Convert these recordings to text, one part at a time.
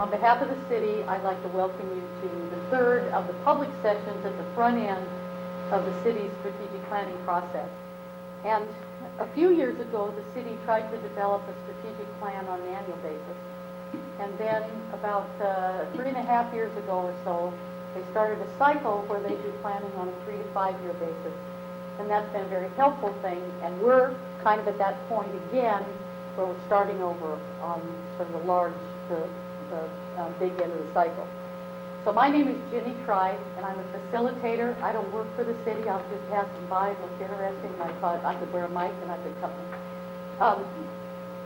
On behalf of the city, I'd like to welcome you to the third of the public sessions at the front end of the city's strategic planning process. And a few years ago, the city tried to develop a strategic plan on an annual basis. And then about 3.5 years ago or so, they started a cycle where they do planning on a 3 to 5 year basis. And that's been a very helpful thing. And we're kind of at that point again where we're starting over on sort of the big end of the cycle. So my name is Ginny Tribe, and I'm a facilitator. I don't work for the city. I was just passing by. It looked interesting, and I thought I could wear a mic and I could come in.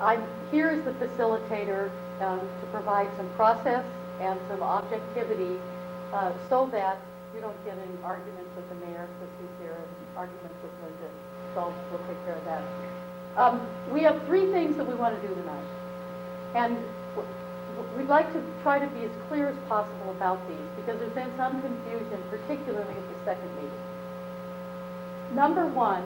I'm here as the facilitator to provide some process and some objectivity so that you don't get in arguments with the mayor because he's here and arguments with Linda. So we'll take care of that. We have 3 things that we want to do tonight. And we'd like to try to be as clear as possible about these because there's been some confusion, particularly at the second meeting. Number 1,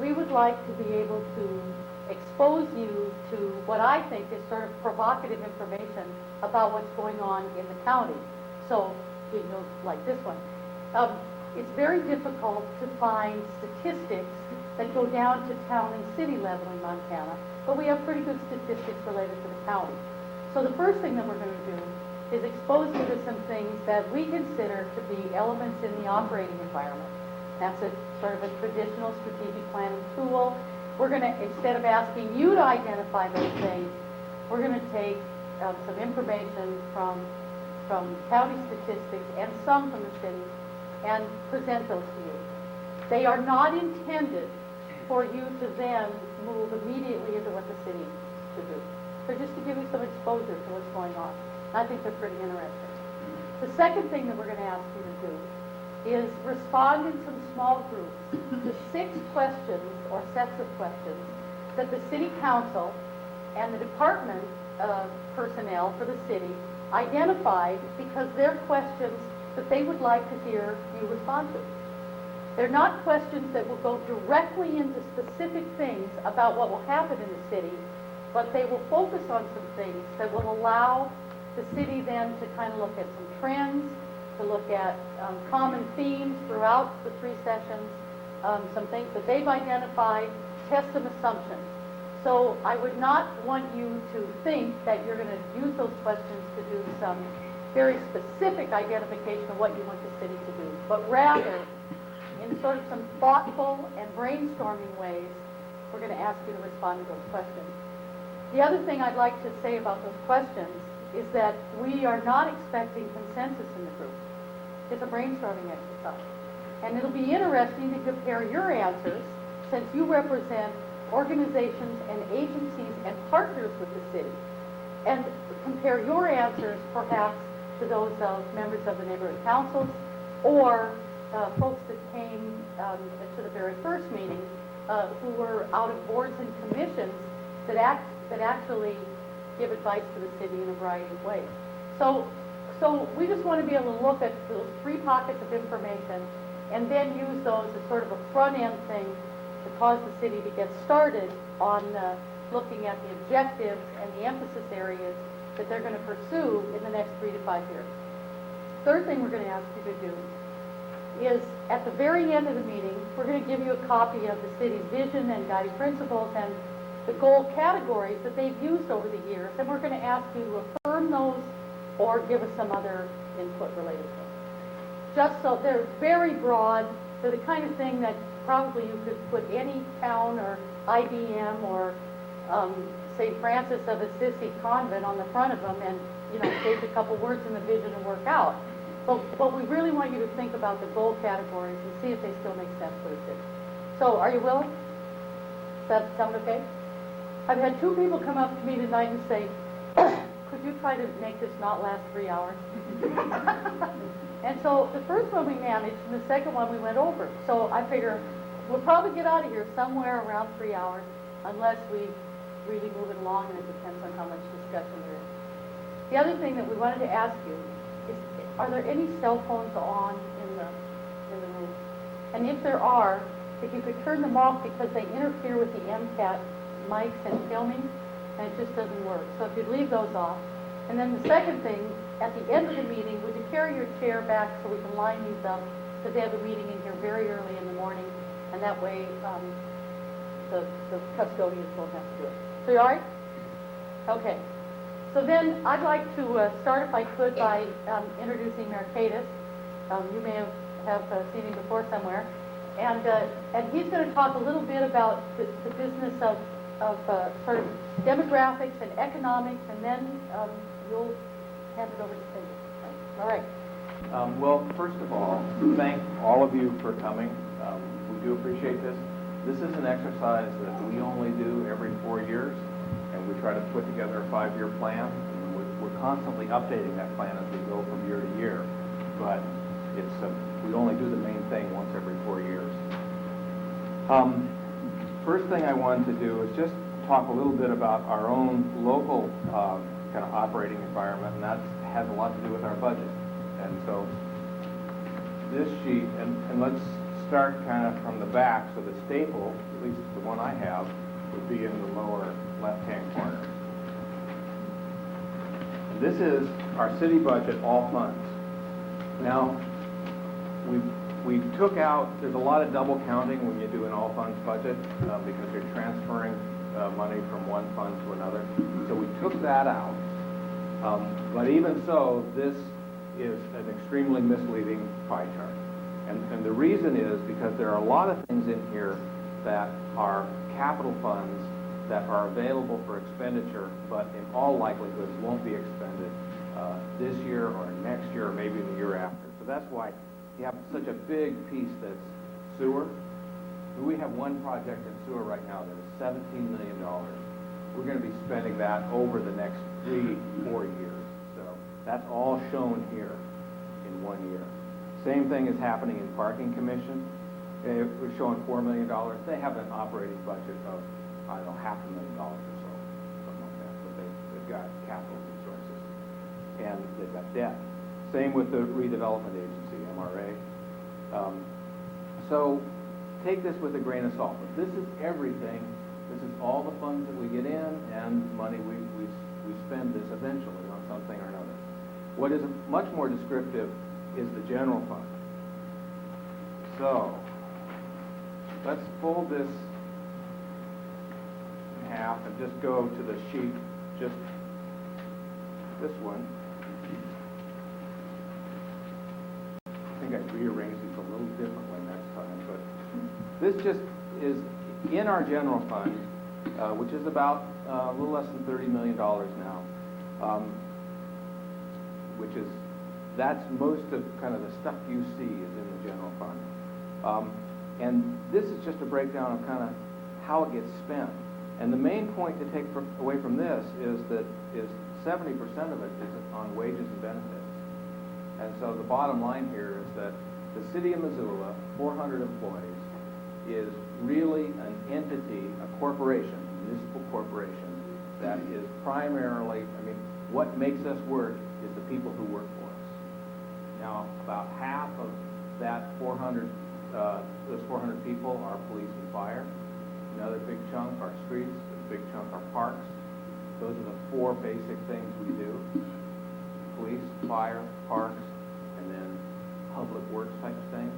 we would like to be able to expose you to what I think is sort of provocative information about what's going on in the county. So, you know, like this one. It's very difficult to find statistics that go down to town and city level in Montana, but we have pretty good statistics related to the county. So the first thing that we're going to do is expose you to some things that we consider to be elements in the operating environment. That's a sort of a traditional strategic planning tool. We're going to, instead of asking you to identify those things, we're going to take some information from county statistics and some from the city and present those to you. They are not intended for you to then move immediately into what the city should do. They're just to give you some exposure to what's going on. I think they're pretty interesting. The second thing that we're going to ask you to do is respond in some small groups to 6 questions or sets of questions that the city council and the department personnel for the city identified because they're questions that they would like to hear you respond to. They're not questions that will go directly into specific things about what will happen in the city, but they will focus on some things that will allow the city then to kind of look at some trends, to look at common themes throughout the 3 sessions, some things that they've identified, test some assumptions. So I would not want you to think that you're going to use those questions to do some very specific identification of what you want the city to do, but rather in sort of some thoughtful and brainstorming ways, we're going to ask you to respond to those questions. The other thing I'd like to say about those questions is that we are not expecting consensus in the group. It's a brainstorming exercise. And it'll be interesting to compare your answers, since you represent organizations and agencies and partners with the city, and compare your answers perhaps to those of members of the neighborhood councils or folks that came to the very first meeting who were out of boards and commissions that actually give advice to the city in a variety of ways. So we just want to be able to look at those 3 pockets of information and then use those as sort of a front-end thing to cause the city to get started on looking at the objectives and the emphasis areas that they're going to pursue in the next 3 to 5 years. Third thing we're going to ask you to do is at the very end of the meeting, we're going to give you a copy of the city's vision and guiding principles and the goal categories that they've used over the years, and we're going to ask you to affirm those or give us some other input related to them. Just so they're very broad, they're the kind of thing that probably you could put any town or IBM or St. Francis of Assisi convent on the front of them and, you know, change a couple words in the vision and work out. But we really want you to think about the goal categories and see if they still make sense for the city. So are you willing? Does that sound okay? I've had 2 people come up to me tonight and say, could you try to make this not last 3 hours? And so the first one we managed, and the second one we went over. So I figure we'll probably get out of here somewhere around 3 hours, unless we really move it along, and it depends on how much discussion there is. The other thing that we wanted to ask you is, are there any cell phones on in the room? And if there are, if you could turn them off because they interfere with the MCAT mics and filming, and it just doesn't work. So if you'd leave those off. And then the second thing, at the end of the meeting, would you carry your chair back so we can line these up? Because they have a meeting in here very early in the morning, and that way the custodians won't have to do it. So you all right? Okay. So then I'd like to start, if I could, by introducing Mercatus. You may have seen him before somewhere. And he's going to talk a little bit about the business of sort of demographics and economics, and then you'll hand it over to Cindy. All right. Well, first of all, thank all of you for coming. We do appreciate this. This is an exercise that we only do every 4 years, and we try to put together a 5-year plan. And we're constantly updating that plan as we go from year to year, but we only do the main thing once every 4 years. First thing I wanted to do is just talk a little bit about our own local kind of operating environment, and that has a lot to do with our budget. And so this sheet, and let's start kind of from the back. So the staple, at least the one I have, would be in the lower left-hand corner. And this is our city budget, all funds. Now, we took out, there's a lot of double counting when you do an all funds budget because you're transferring money from one fund to another. So we took that out. But even so, this is an extremely misleading pie chart. And the reason is because there are a lot of things in here that are capital funds that are available for expenditure, but in all likelihood won't be expended this year or next year or maybe the year after. So that's why you have such a big piece that's sewer. We have one project in sewer right now that is $17 million. We're going to be spending that over the next 3-4 years. So that's all shown here in 1 year. Same thing is happening in parking commission. We're showing $4 million. They have an operating budget of, I don't know, $500,000 or so, something like that. But they've got capital resources and they've got debt. Same with the redevelopment agency, MRA. So take this with a grain of salt. But this is everything. This is all the funds that we get in and money we spend this eventually on something or another. What is much more descriptive is the general fund. So let's fold this in half and just go to the sheet, just this one. I think I'd rearrange these a little differently next time, but this just is in our general fund, which is about a little less than $30 million now, that's most of kind of the stuff you see is in the general fund. And this is just a breakdown of kind of how it gets spent. And the main point to take away from this is that 70% of it is on wages and benefits. And so the bottom line here is that the city of Missoula, 400 employees, is really an entity, a corporation, a municipal corporation, that is primarily, what makes us work is the people who work for us. Now, about half of that 400, those 400 people are police and fire. Another big chunk are streets, a big chunk are parks. Those are the 4 basic things we do. Police, fire, parks, and then public works type thing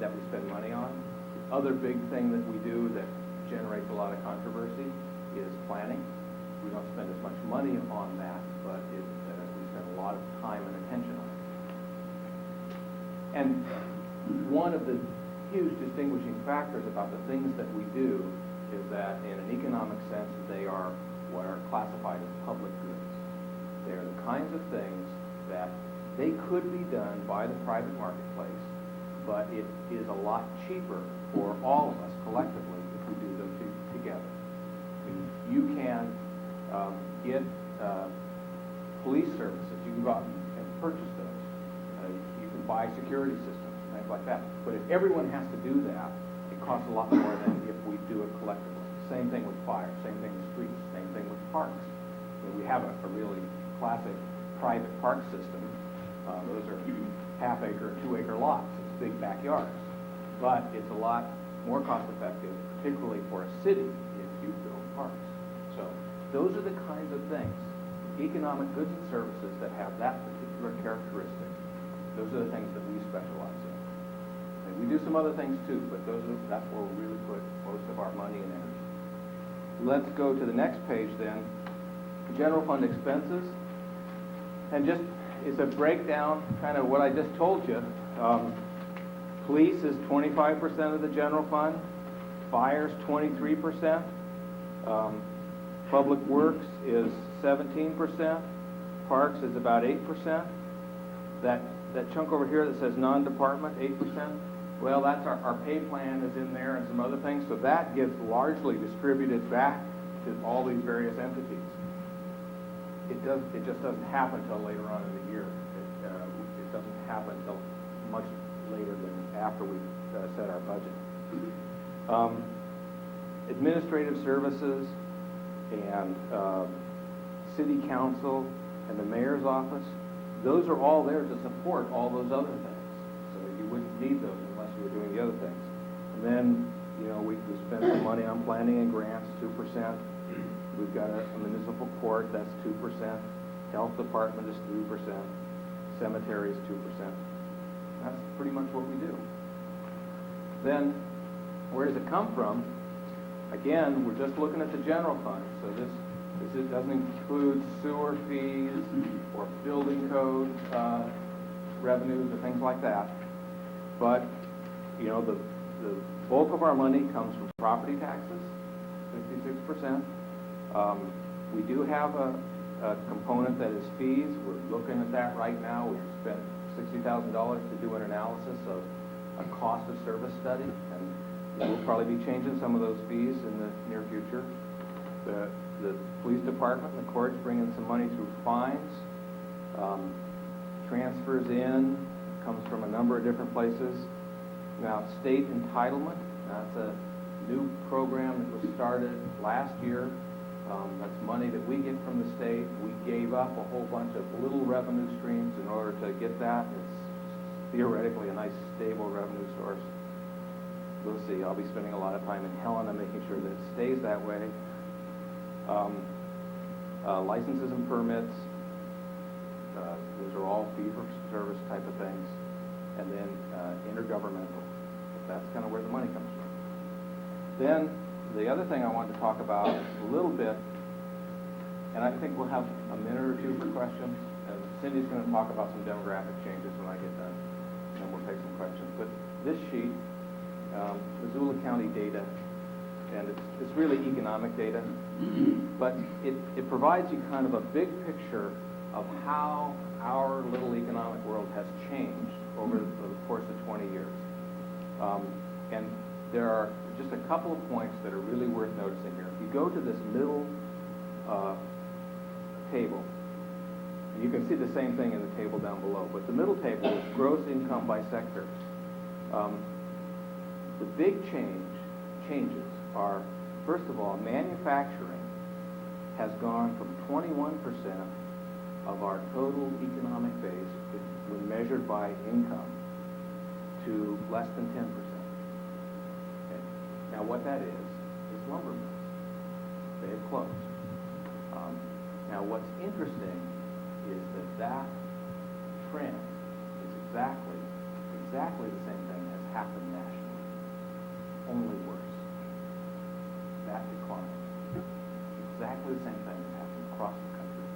that we spend money on. The other big thing that we do that generates a lot of controversy is planning. We don't spend as much money on that, but we spend a lot of time and attention on it. And one of the huge distinguishing factors about the things that we do is that in an economic sense, they are what are classified as public goods. They are the kinds of things that they could be done by the private marketplace, but it is a lot cheaper for all of us collectively if we do them together. You can get police services. You can go out and purchase those. You can buy security systems, things like that. But if everyone has to do that, it costs a lot more than if we do it collectively. Same thing with fire, same thing with streets, same thing with parks. We have a really classic private park system. Those are half-acre, 2-acre lots. It's big backyards. But it's a lot more cost-effective, particularly for a city, if you build parks. So those are the kinds of things economic goods and services that have that particular characteristic, those are the things that we specialize in. And we do some other things too, but that's where we really put most of our money and energy. Let's go to the next page then. General fund expenses. And just, it's a breakdown, kind of what I just told you. Police is 25% of the general fund. Fire's 23%. Public Works is 17%. Parks is about 8%. That chunk over here that says non-department, 8%, well, that's our pay plan is in there and some other things, so that gets largely distributed back to all these various entities. It just doesn't happen until later on in the year. It doesn't happen until much later than after we set our budget. Administrative services and city council and the mayor's office, those are all there to support all those other things. So you wouldn't need those unless you were doing the other things. And then, we spend some money on planning and grants, 2%. We've got a municipal court, that's 2%. Health department is 3%. Cemetery is 2%. That's pretty much what we do. Then, where does it come from? Again, we're just looking at the general fund. So this doesn't include sewer fees or building code revenues or things like that. But, the bulk of our money comes from property taxes, 66%. We do have a component that is fees. We're looking at that right now. We've spent $60,000 to do an analysis of a cost of service study, and we'll probably be changing some of those fees in the near future. The police department and the courts bring in some money through fines. Transfers in, comes from a number of different places. Now, state entitlement, that's a new program that was started last year. That's money that we get from the state. We gave up a whole bunch of little revenue streams in order to get that. It's theoretically a nice, stable revenue source. We'll see. I'll be spending a lot of time in Helena making sure that it stays that way. Licenses and permits, those are all fee-for-service type of things. And then intergovernmental. That's kind of where the money comes from. Then the other thing I wanted to talk about a little bit, and I think we'll have a minute or two for questions, and Cindy's going to talk about some demographic changes when I get done, and we'll take some questions. But this sheet, Missoula County data, and it's really economic data, but it provides you kind of a big picture of how our little economic world has changed over the course of 20 years. And there are just a couple of points that are really worth noticing here. If you go to this middle table, you can see the same thing in the table down below, but the middle table is gross income by sector. The big changes are, first of all, manufacturing has gone from 21% of our total economic base when measured by income to less than 10%. Okay. Now what that is lumber mills. They have closed. Now what's interesting is that trend is exactly the same thing has happened nationally, only worse. That decline. Exactly the same thing has happened across the country.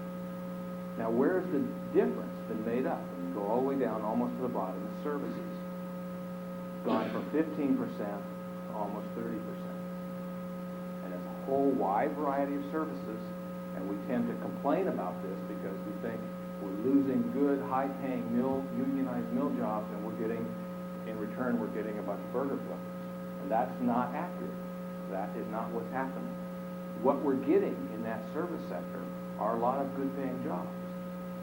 Now where's the difference been made up? And you go all the way down almost to the bottom, the services. Gone from 15% to almost 30%. And it's a whole wide variety of services, and we tend to complain about this because we think we're losing good, high-paying unionized mill jobs, and in return, we're getting a bunch of burger flippers. And that's not accurate. That is not what's happening. What we're getting in that service sector are a lot of good-paying jobs.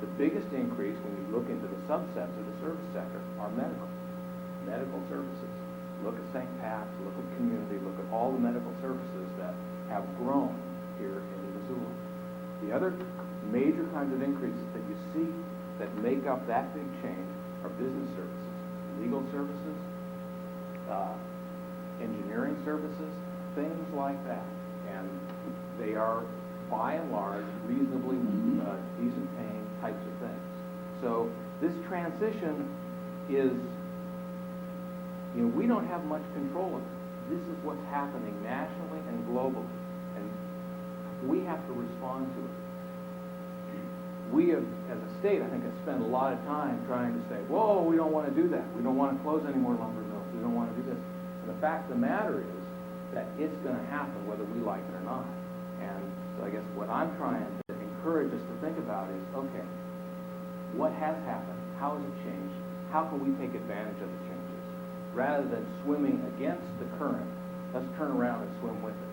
The biggest increase when you look into the subsets of the service sector are medical services. Look at St. Pat's, look at community, look at all the medical services that have grown here in Missoula. The other major kinds of increases that you see that make up that big change are business services, legal services, engineering services, things like that. And they are by and large, reasonably decent paying types of things. So this transition is, we don't have much control of it. This is what's happening nationally and globally, and we have to respond to it. We have, as a state, I think, have spent a lot of time trying to say, whoa, we don't want to do that. We don't want to close any more lumber mills. We don't want to do this. And the fact of the matter is that it's going to happen whether we like it or not. And so I guess what I'm trying to encourage us to think about is, okay, what has happened? How has it changed? How can we take advantage of the changes? Rather than swimming against the current, let's turn around and swim with it.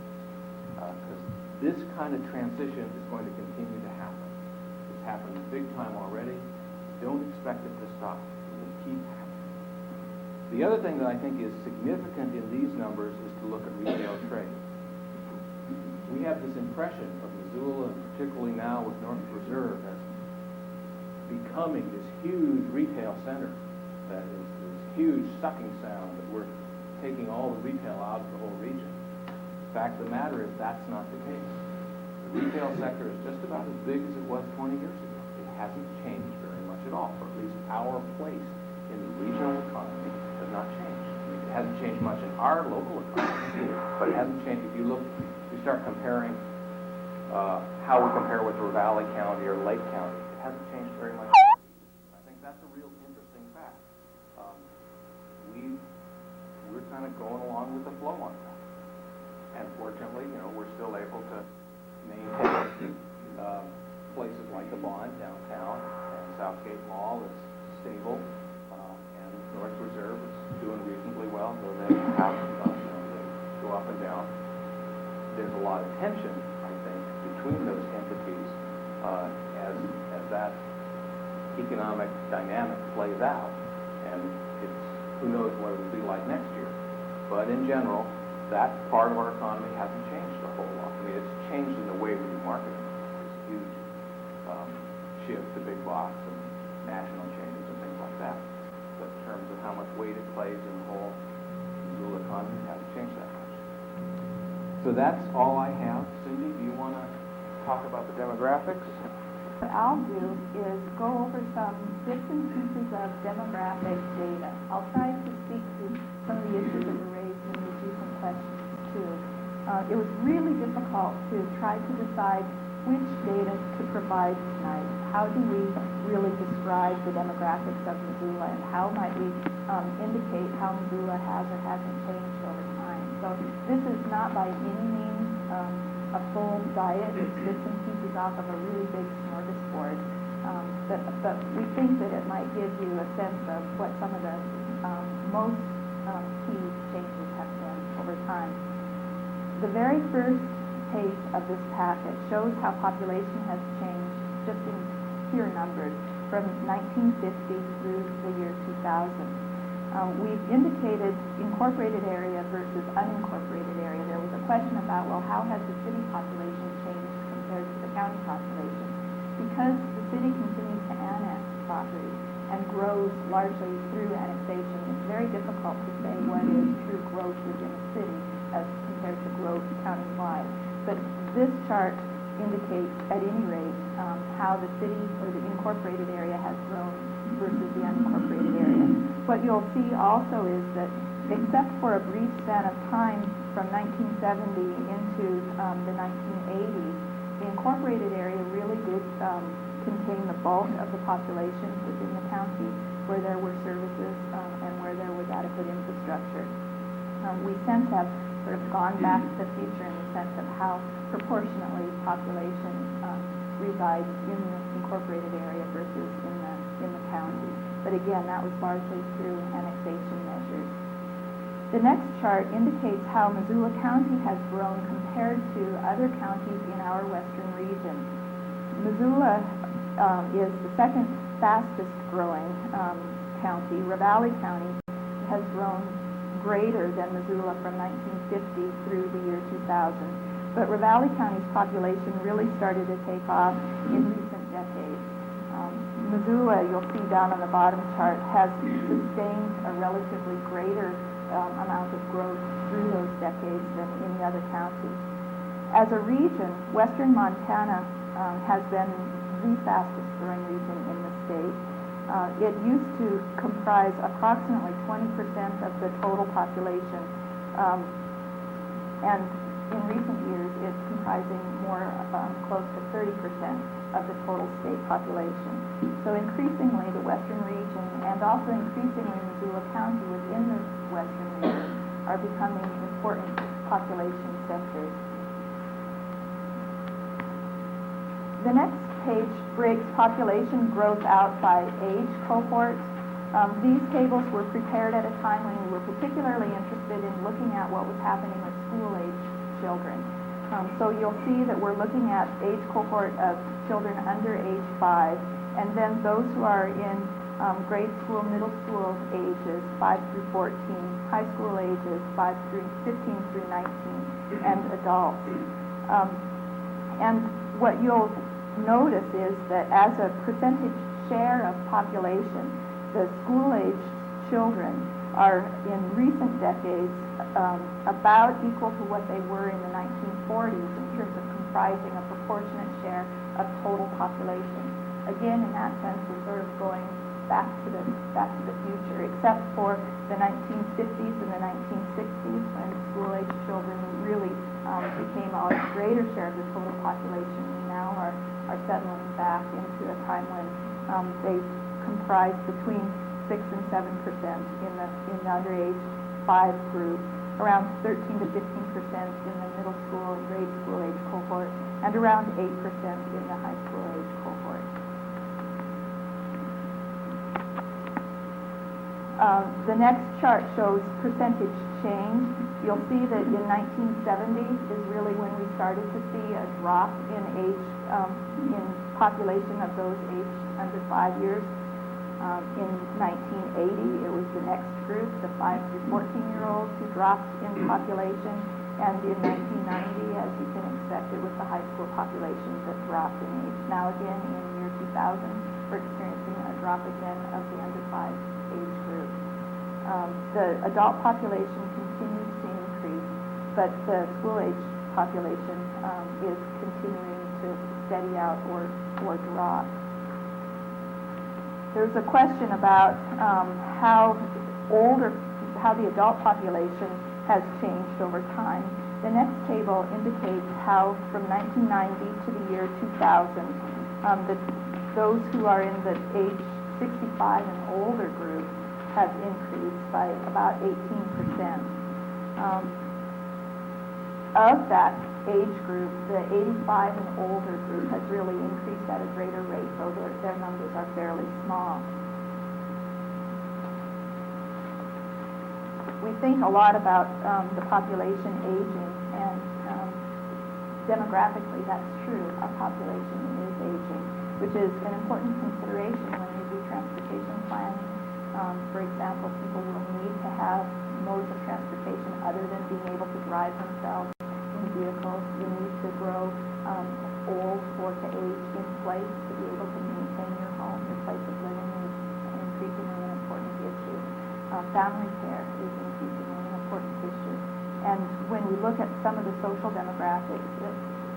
Because this kind of transition is going to continue to happen. It's happened big time already. Don't expect it to stop. It will keep happening. The other thing that I think is significant in these numbers is to look at retail trade. We have this impression of Missoula, and particularly now with North Reserve, as becoming this huge retail center that is this huge sucking sound that we're taking all the retail out of the whole region. The fact of the matter is that's not the case. The retail sector is just about as big as it was 20 years ago. It hasn't changed very much at all, or at least our place in the regional economy has not changed. I mean, it hasn't changed much in our local economy, but it hasn't changed. If you look, if you start comparing how we compare with Ravalli County or Lake County, it hasn't changed very much. I think that's a real interesting fact. We're kind of going along with the flow on that. And fortunately, we're still able to maintain places like the Bond downtown, and Southgate Mall is stable, and North Reserve is doing reasonably well, though they have, they go up and down. There's a lot of tension, I think, between those entities as that economic dynamic plays out, and who knows what it will be like next year. But in general, that part of our economy hasn't changed a whole lot. I mean, it's changed in the way we do marketing. There's a huge shift to big box and national changes and things like that. But in terms of how much weight it plays in the whole Missoula economy, it hasn't changed that much. So that's all I have. Cindy, do you want to talk about the demographics? What I'll do is go over some bits and pieces of demographic data. I'll try to speak to some of the issues that were raised and give you some questions too. It was really difficult to try to decide which data to provide tonight. How do we really describe the demographics of Missoula, and how might we indicate how Missoula has or hasn't changed over time? So this is not by any means a full diet. It's bits and pieces off of a really big smorgasbord. But we think that it might give you a sense of what some of the most key changes have been over time. The very first page of this packet shows how population has changed just in pure numbers from 1950 through the year 2000. We've indicated incorporated area versus unincorporated area. There was a question about, well, how has the city population changed compared to the county population? Because the city continues to annex property and grows largely through annexation, it's very difficult to say what is true growth within a city as compared to growth countywide. But this chart indicates, at any rate, how the city or the incorporated area has grown versus the unincorporated area. What you'll see also is that, except for a brief span of time from 1970 into the 1980s, the incorporated area really did contain the bulk of the population within the county, where there were services and where there was adequate infrastructure. We since have sort of gone back to the future in the sense of how proportionately population resides in the incorporated area versus in the county. But again, that was largely through annexation measures. The next chart indicates how Missoula County has grown compared to other counties in our western region. Missoula is the second fastest growing county. Ravalli County has grown greater than Missoula from 1950 through the year 2000. But Ravalli County's population really started to take off in recent decades. Missoula, you'll see down on the bottom chart, has sustained a relatively greater amount of growth through those decades than any other county. As a region, western Montana has been the fastest growing region in the state. It used to comprise approximately 20% of the total population, and in recent years it's comprising more close to 30% of the total state population. So increasingly the western region and also increasingly Missoula County within the western region are becoming important population centers. The next page breaks population growth out by age cohort. These tables were prepared at a time when we were particularly interested in looking at what was happening with school-age children. So you'll see that we're looking at age cohort of children under age 5, and then those who are in grade school, middle school ages 5 through 14, high school ages 15 through 19, and adults. And what you'll notice is that as a percentage share of population, the school-age children are in recent decades about equal to what they were in the 1940s in terms of comprising a proportionate share of total population. Again, in that sense, we're sort of going back to the future, except for the 1950s and the 1960s when school-age children really became a greater share of the total population. We now are settling back into a time when they comprise between 6 and 7% in the underage 5 group, around 13 to 15% in the middle school and grade school age cohort, and around 8% in the high school age cohort. The next chart shows percentage change. You'll see that in 1970 is really when we started to see a drop in age, in population of those aged under 5 years. In 1980, it was the next group, the 5 through 14-year-olds, who dropped in population. And in 1990, as you can expect, it was the high school population that dropped in age. Now again, in the year 2000, we're experiencing a drop again of the under 5 age group. The adult population continues to increase, but the school-age population is continuing to steady out or drop. There's a question about how the adult population has changed over time. The next table indicates how from 1990 to the year 2000, those who are in the age 65 and older group have increased by about 18%. Of that age group, the 85 and older group has really increased at a greater rate, though their numbers are fairly small. We think a lot about the population aging, and demographically that's true. Our population is aging, which is an important consideration when we do transportation planning. For example, people will need to have modes of transportation other than being able to drive themselves in vehicles. You need to grow old or to age in place to be able to maintain your home. Your place of living is increasingly an important issue. Family care is increasingly an important issue. And when we look at some of the social demographics,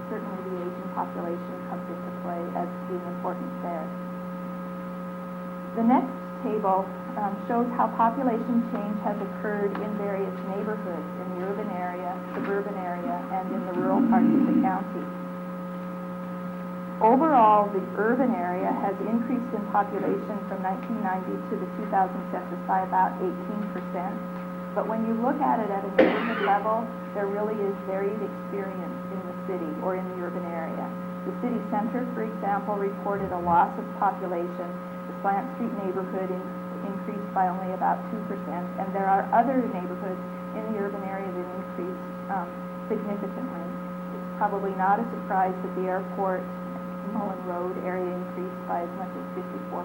certainly the aging population comes into play as being important there. The next table shows how population change has occurred in various neighborhoods in the urban area, suburban area, and in the rural parts of the county. Overall, the urban area has increased in population from 1990 to the 2000 census by about 18%. But when you look at it at a neighborhood level, there really is varied experience in the city or in the urban area. The city center, for example, reported a loss of population. The Slant Street neighborhood increased by only about 2%, and there are other neighborhoods in the urban area that increased significantly. It's probably not a surprise that the airport Mullen Road area increased by as much as 54%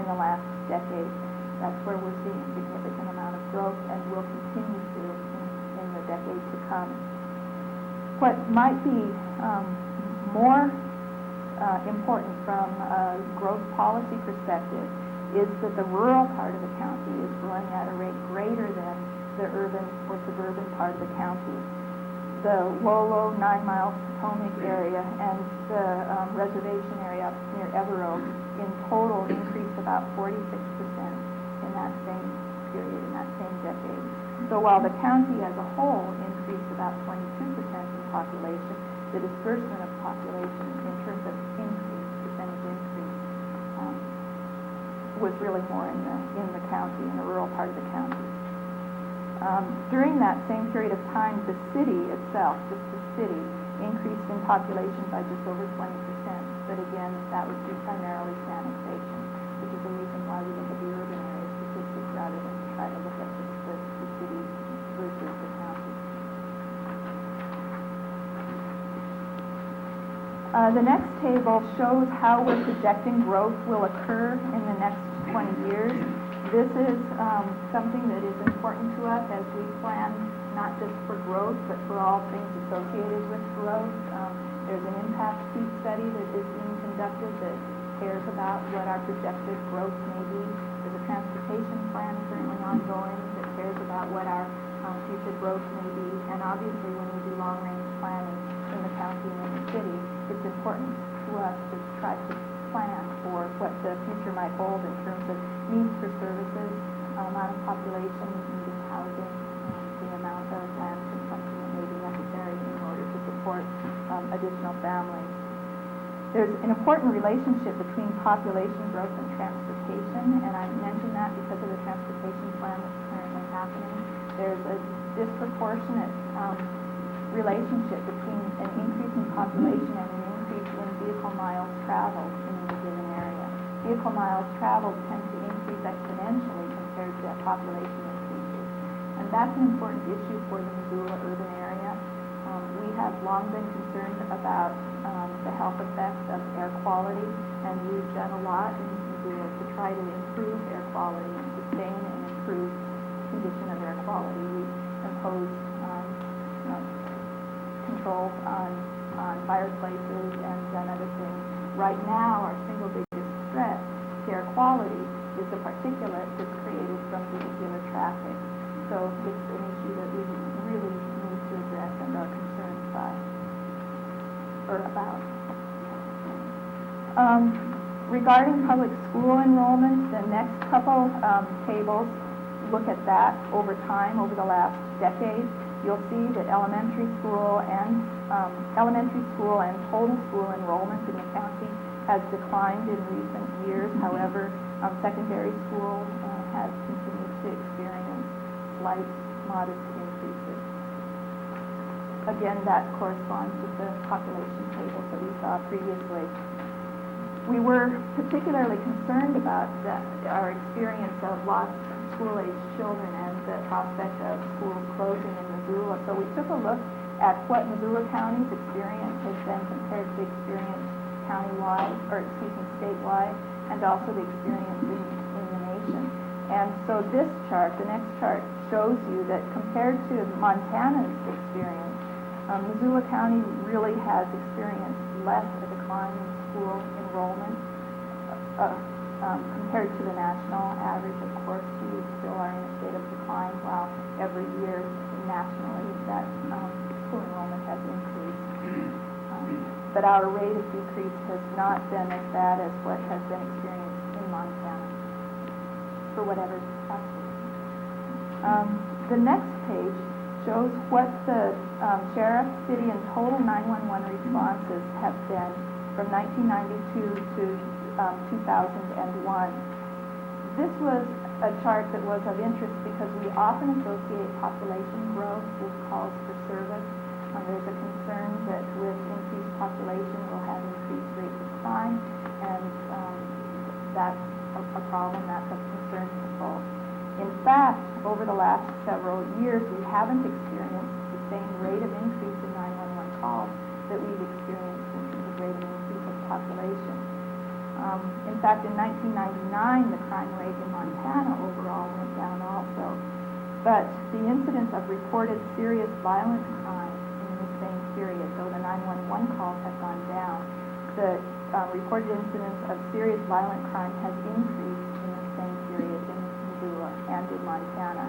in the last decade. That's where we're seeing a significant amount of growth and will continue to in the decade to come. What might be more important from a growth policy perspective is that the rural part of the county is growing at a rate greater than the urban or suburban part of the county. the Lolo, 9 Miles Potomac area, and the reservation area up near Evero in total increased about 46% in that same period, in that same decade. So while the county as a whole increased about 22% in population, the disbursement of population in terms of increase, percentage increase, was really more in the county, in the rural part of the county. During that same period of time, the city itself, just the city, increased in population by just over 20%. But again, that would be primarily annexation, which is the reason why we look at the urban area statistics rather than try to look at just the city versus the county. The next table shows how we're projecting growth will occur in the next 20 years. This is something that is important to us as we plan not just for growth, but for all things associated with growth. There's an impact fee study that is being conducted that cares about what our projected growth may be. There's a transportation plan currently ongoing that cares about what our future growth may be. And obviously, when we do long-range planning in the county and in the city, it's important to us to try to plan for what the future might hold in terms of needs for services, amount of population needing housing, the amount of land consumption that may be necessary in order to support additional families. There's an important relationship between population growth and transportation, and I mention that because of the transportation plan that's currently happening. There's a disproportionate relationship between an increase in population and an increase in vehicle miles traveled in a given area. Vehicle miles traveled tend to increase exponentially compared to population increases. And that's an important issue for the Missoula urban area. We have long been concerned about the health effects of air quality, and we've done a lot in Missoula to try to improve air quality and sustain and improve condition of air quality. We imposed controls on fireplaces and done other things. Right now, our single biggest threat to air quality is the particulate that's created from vehicular traffic. So it's an issue that we really need to address and are concerned by or about. Regarding public school enrollment, the next couple tables look at that over time, over the last decade. You'll see that elementary school and total school enrollment in the county has declined in recent years. However, secondary school has continued to experience slight, modest increases. Again, that corresponds with the population tables that we saw previously. We were particularly concerned about our experience of lost school-age children and the prospect of schools closing in Missoula. So we took a look at what Missoula County's experience has been compared to the experience statewide, and also the experience in the nation. And so this chart, the next chart, shows you that compared to Montana's experience, Missoula County really has experienced less a decline in school enrollment compared to the national average. Of course, we still are in a state of decline, while every year nationally that school enrollment has increased. But our rate of decrease has not been as bad as what has been experienced in Montana, for whatever factor. The next page shows what the sheriff, city, and total 911 responses have been from 1992 to 2001. This was a chart that was of interest because we often associate population growth with calls for service. There's a concern that with increased population we'll have increased rates of crime, and that's a problem, that's a concern for both. In fact, over the last several years, we haven't experienced the same rate of increase in 911 calls that we've experienced in terms of rate of increase of population. In fact, in 1999, the crime rate in Montana overall went down also. But the incidence of reported serious violent crime in the same period, though the 911 calls have gone down, the reported incidence of serious violent crime has increased in the same period in Missoula and in Montana.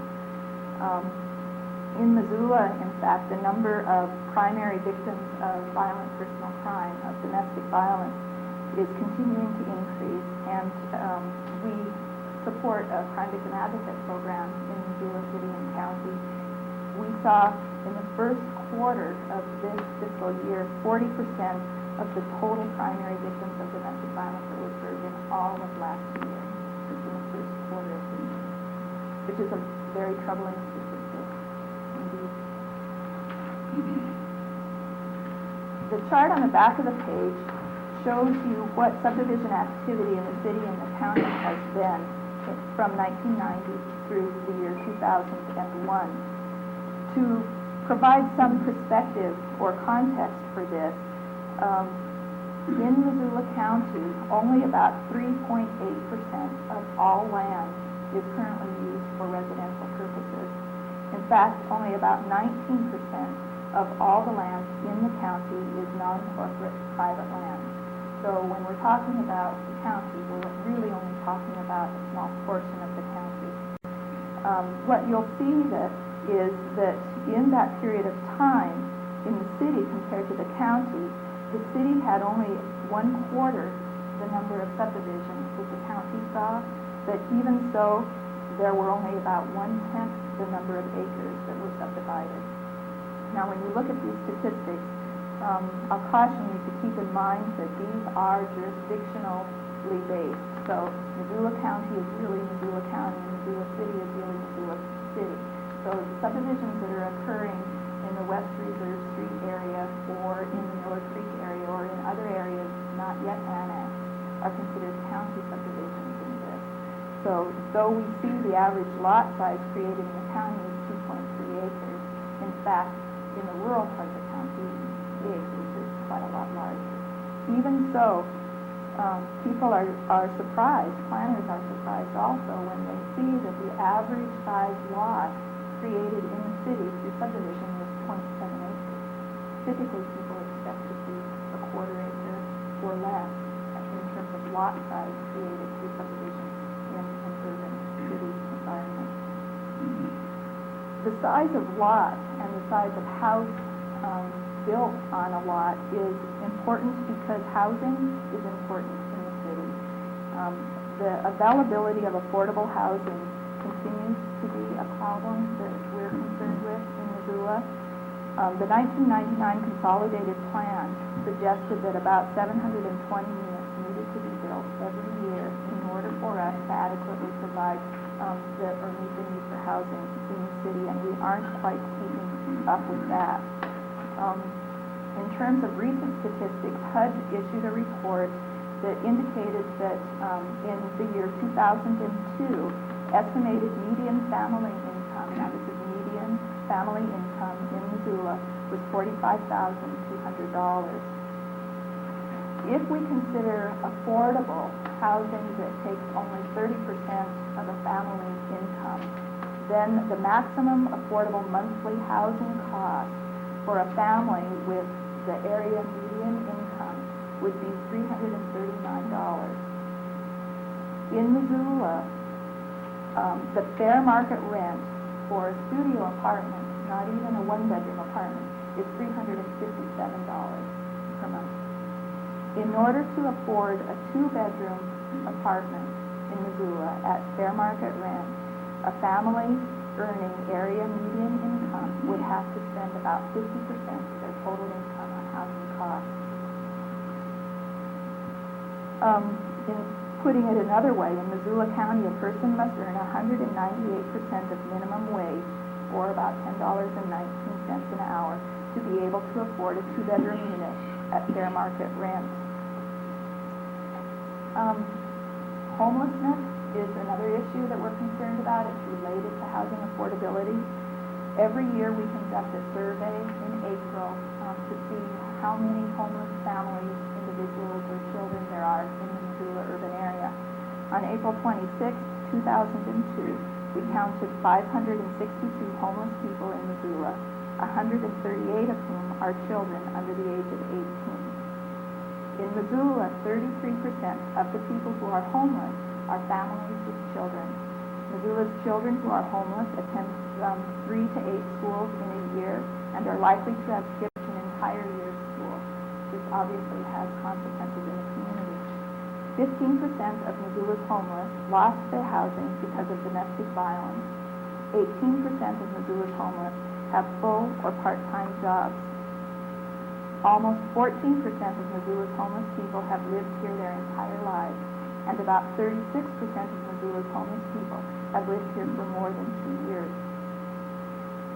In Missoula, in fact, the number of primary victims of violent personal crime, of domestic violence, is continuing to increase, and we support a crime victim advocate program in Missoula City and County. We saw in the first quarter of this fiscal year 40% of the total primary victims of domestic violence that were served in all of last year, just in the first quarter of this year, which is a very troubling statistic indeed. The chart on the back of the page shows you what subdivision activity in the city and the county has been from 1990 through the year 2001. To provide some perspective or context for this, in Missoula County, only about 3.8% of all land is currently used for residential purposes. In fact, only about 19% of all the land in the county is non-corporate private land. So when we're talking about the county, we're really only talking about a small portion of the county. What you'll see is that in that period of time in the city compared to the city had only 1/4 the number of subdivisions that the county saw, but even so, there were only about 1/10 the number of acres that were subdivided. Now, when you look at these statistics, I'll caution you to keep in mind that these are jurisdictionally based. So Missoula County is really Missoula County, and Missoula City is really Missoula City. So the subdivisions that are occurring in the West Reserve Street area or in the Miller Creek area or in other areas not yet annexed are considered county subdivisions in this. So though we see the average lot size created in the county is 2.3 acres, in fact, in the rural part of the county, the acreage is quite a lot larger. Even so, people are surprised, planners are surprised also when they see that the average size lot created in the city through subdivision was 0.7 acres. Typically, people expect to see a 1/4 acre or less in terms of lot size created through subdivision in an urban city environment. The size of lot and the size of house built on a lot is important because housing is important in the city. The availability of affordable housing continues to be a problem that we're concerned with in Missoula. The 1999 consolidated plan suggested that about 720 units needed to be built every year in order for us to adequately provide meet the need for housing in the city, and we aren't quite keeping up with that. In terms of recent statistics, HUD issued a report that indicated that in the year 2002, estimated median family income, now this is median family income in Missoula, was $45,200. If we consider affordable housing that takes only 30% of a family's income, then the maximum affordable monthly housing cost for a family with the area median income would be $339. In Missoula, the fair market rent for a studio apartment, not even a 1-bedroom apartment, is $357 per month. In order to afford a 2-bedroom apartment in Missoula at fair market rent, a family earning area median income would have to spend about 50% of their total income on housing costs. In putting it another way, in Missoula County, a person must earn 198% of minimum wage, or about $10.19 an hour, to be able to afford a 2-bedroom unit at fair market rent. Homelessness is another issue that we're concerned about. It's related to housing affordability. Every year we conduct a survey in April to see how many homeless families, individuals, or children there are in the Missoula urban area. On April 26, 2002, we counted 562 homeless people in Missoula, 138 of whom are children under the age of 18. In Missoula, 33% of the people who are homeless are families with children. Missoula's children who are homeless attend 3 to 8 schools in a year and are likely to have skipped an entire year's school. This obviously has consequences in the community. 15% of Missoula's homeless lost their housing because of domestic violence. 18% of Missoula's homeless have full or part-time jobs. Almost 14% of Missoula's homeless people have lived here their entire lives, and about 36% of Missoula's homeless people have lived here for more than 2 years.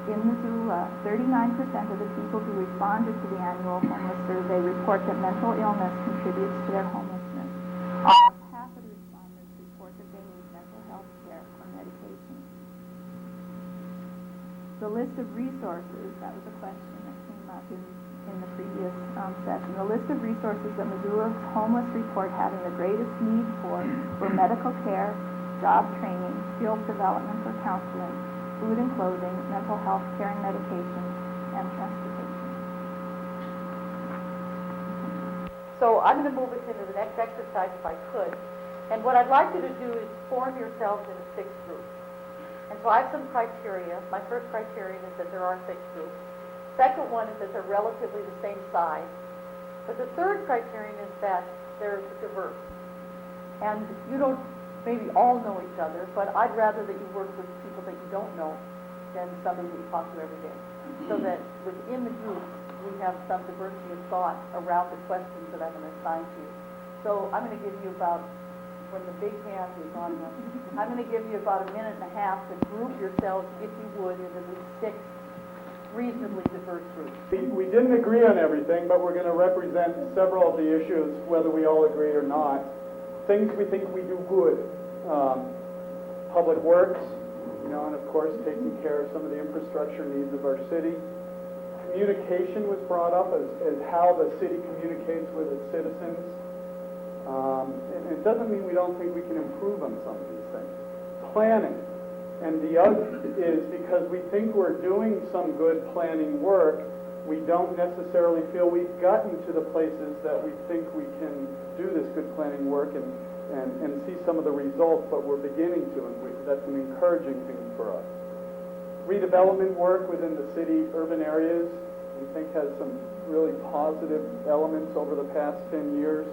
In Missoula, 39% of the people who responded to the annual homeless survey report that mental illness contributes to their homelessness. Almost half of the respondents report that they need mental health care or medication. The list of resources, that was a question that came up in the previous session. The list of resources that Missoula's homeless report having the greatest need for were medical care, job training, skills development or counseling, food and clothing, mental health care and medication, and transportation. So I'm going to move us into the next exercise if I could. And what I'd like you to do is form yourselves into 6 groups. And so I have some criteria. My first criterion is that there are 6 groups. Second one is that they're relatively the same size. But the third criterion is that they're diverse. And you don't maybe all know each other, but I'd rather that you work with people that you don't know than somebody that you talk to every day. So that within the group, we have some diversity of thought around the questions that I'm going to assign to you. So I'm going to give you about, when the big hand is on them, I'm going to give you about 1.5 minutes to group yourselves, if you would, into these 6 reasonably diverse groups. We didn't agree on everything, but we're going to represent several of the issues, whether we all agree or not. Things we think we do good. Public works, and of course taking care of some of the infrastructure needs of our city. Communication was brought up as how the city communicates with its citizens. And it doesn't mean we don't think we can improve on some of these things. Planning. And the other is because we think we're doing some good planning work, we don't necessarily feel we've gotten to the places that we think we can do this good planning work and see some of the results, but we're beginning to, and that's an encouraging thing for us. Redevelopment work within the city urban areas, we think has some really positive elements over the past 10 years.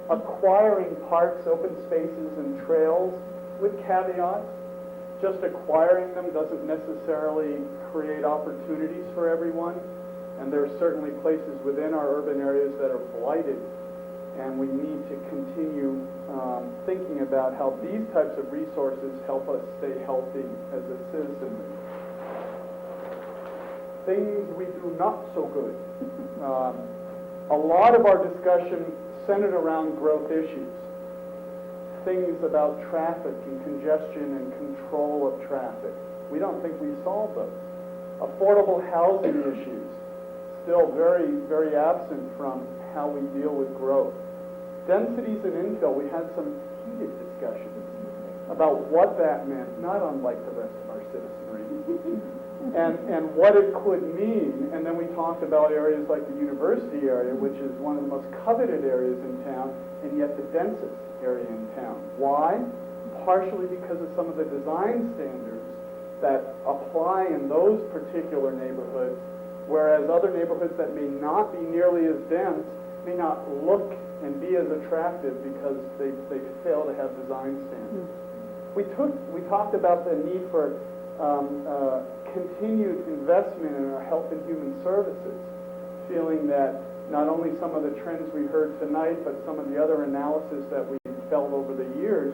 Acquiring parks, open spaces, and trails with caveats. Just acquiring them doesn't necessarily create opportunities for everyone, and there are certainly places within our urban areas that are blighted, and we need to continue thinking about how these types of resources help us stay healthy as a citizenry. Things we do not so good. A lot of our discussion centered around growth issues. Things about traffic and congestion and control of traffic. We don't think we solved those. Affordable housing issues, still very, very absent from how we deal with growth. Densities and infill, we had some heated discussions about what that meant, not unlike the rest of our citizenry, and what it could mean. And then we talked about areas like the university area, which is one of the most coveted areas in town, and yet the densest area in town. Why? Partially because of some of the design standards that apply in those particular neighborhoods, whereas other neighborhoods that may not be nearly as dense may not look and be as attractive because they fail to have design standards. We talked about the need for continued investment in our health and human services, feeling that not only some of the trends we heard tonight, but some of the other analysis that we felt over the years,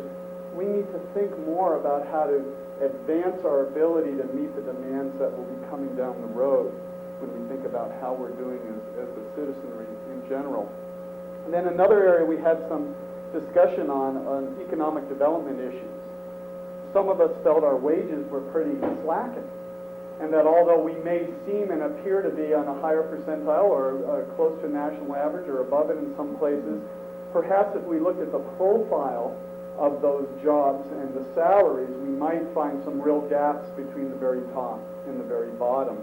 we need to think more about how to advance our ability to meet the demands that will be coming down the road when we think about how we're doing as a citizenry in general. And then another area we had some discussion on economic development issues. Some of us felt our wages were pretty slacking, and that although we may seem and appear to be on a higher percentile or close to national average or above it in some places, perhaps if we looked at the profile of those jobs and the salaries, we might find some real gaps between the very top and the very bottom,